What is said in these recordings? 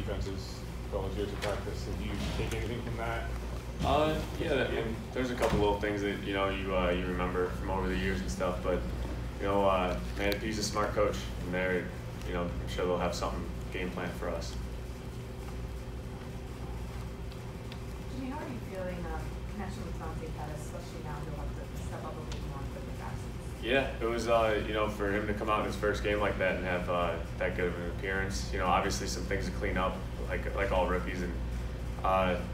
defenses all those years of practice. Did you take anything from that? Yeah, I mean, there's a couple little things that you remember from over the years and stuff. But man, he's a smart coach, and I'm sure they'll have something game plan for us. Jimmy, how are you feeling connection with Dante Pettis, especially now he'll have to step up a little more for the absence? Yeah, it was for him to come out in his first game like that and have that good of an appearance. Obviously some things to clean up, like all rookies, and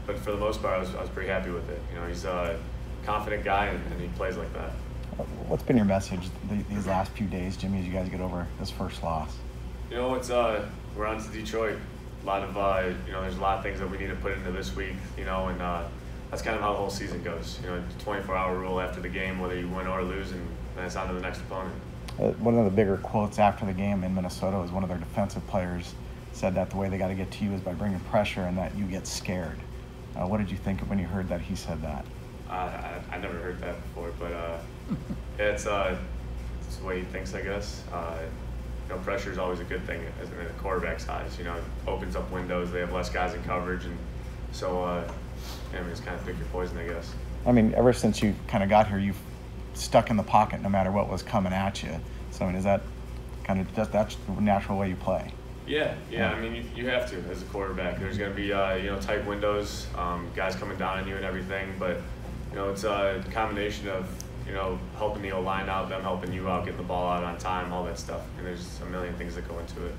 but for the most part, I was pretty happy with it. He's a confident guy and he plays like that. What's been your message these last few days, Jimmy, as you guys get over this first loss? It's we're on to Detroit. A lot of there's a lot of things that we need to put into this week. And that's kind of how the whole season goes. 24-hour rule after the game, whether you win or lose, and then it's on to the next opponent. One of the bigger quotes after the game in Minnesota was one of their defensive players said that the way they got to get to you is by bringing pressure and that you get scared. What did you think of when you heard that he said that? I never heard that before, but it's the way he thinks, I guess. Pressure is always a good thing in a quarterback's eyes. It opens up windows. They have less guys in coverage, and so it's kind of pick your poison, I guess. I mean, ever since you kind of got here, you've stuck in the pocket no matter what was coming at you. So, I mean, is that kind of that's the natural way you play? Yeah. I mean, you have to as a quarterback. There's going to be tight windows, guys coming down on you and everything. But it's a combination of helping the O-line out, them helping you out, getting the ball out on time, all that stuff. And there's a million things that go into it.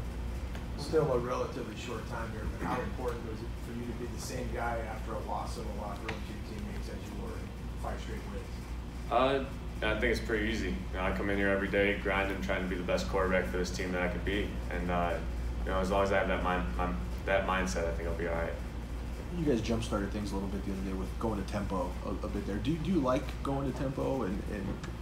Still a relatively short time here, but how important was it for you to be the same guy after a loss in the locker room to your teammates as you were in 5 straight wins? I think it's pretty easy. I come in here every day, grinding, trying to be the best quarterback for this team that I could be. And as long as I have that mindset, I think I'll be all right. You guys jump-started things a little bit the other day with going to tempo a bit there. Do you like going to tempo, and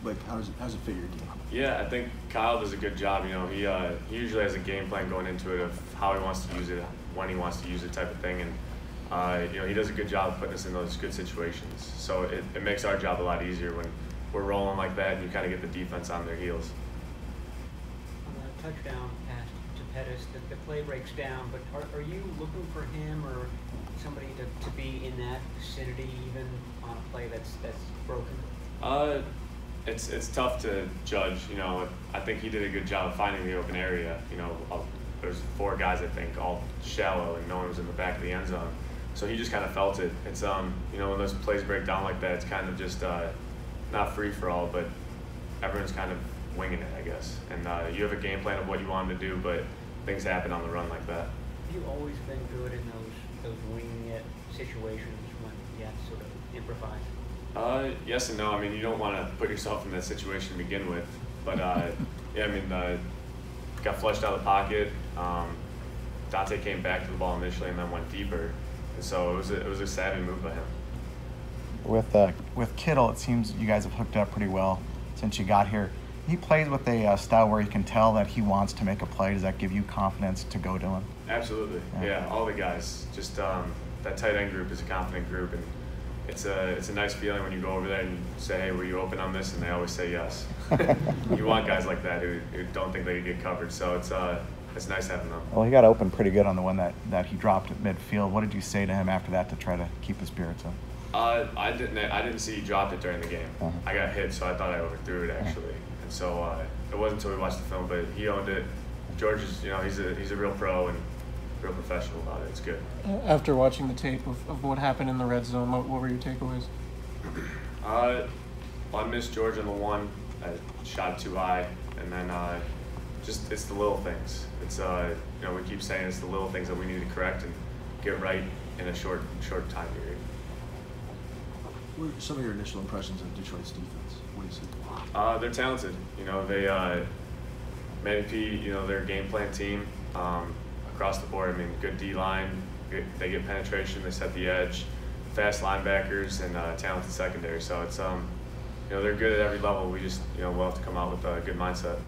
like how does it fit your game? Yeah, I think Kyle does a good job. He usually has a game plan going into it of how he wants to use it, when he wants to use it, type of thing, and he does a good job of putting us in those good situations. So it makes our job a lot easier when we're rolling like that, and you kind of get the defense on their heels. On the touchdown pass to Pettis, the play breaks down, but are you looking for him or somebody to be in that vicinity even on a play that's broken? It's tough to judge. I think he did a good job of finding the open area. There's 4 guys, I think, all shallow, and no one was in the back of the end zone. So he just kind of felt it. It's when those plays break down like that, it's kind of just not free for all, but everyone's kind of winging it, I guess. And you have a game plan of what you want them to do, but things happen on the run like that. Have you always been good in those winging it situations when you have to sort of improvise? Yes and no. I mean, you don't want to put yourself in that situation to begin with, but yeah, I mean, got flushed out of the pocket. Dante came back to the ball initially and then went deeper, and so it was a savvy move by him. With Kittle, it seems you guys have hooked up pretty well since you got here. He plays with a style where you can tell that he wants to make a play. Does that give you confidence to go to him? Absolutely. Yeah, all the guys. Just that tight end group is a confident group, and it's a nice feeling when you go over there and you say, "Hey, were you open on this?" and they always say yes. You want guys like that who don't think they can get covered. So it's nice having them. Well, he got open pretty good on the one that he dropped at midfield. What did you say to him after that to try to keep his spirits up? I didn't see he dropped it during the game. I got hit, so I thought I overthrew it actually. And so it wasn't until we watched the film, but he owned it. George is, he's a real pro and real professional about it. It's good. After watching the tape of what happened in the red zone, what were your takeaways? Well, I missed George on the one. I shot too high, and then just it's the little things. It's we keep saying it's the little things that we need to correct and get right in a short time period. What are some of your initial impressions of Detroit's defense? What do you see? They're talented. They Manny P. Their game plan team across the board. I mean, good D line. They get penetration. They set the edge. Fast linebackers and talented secondary. So it's they're good at every level. We just we'll have to come out with a good mindset.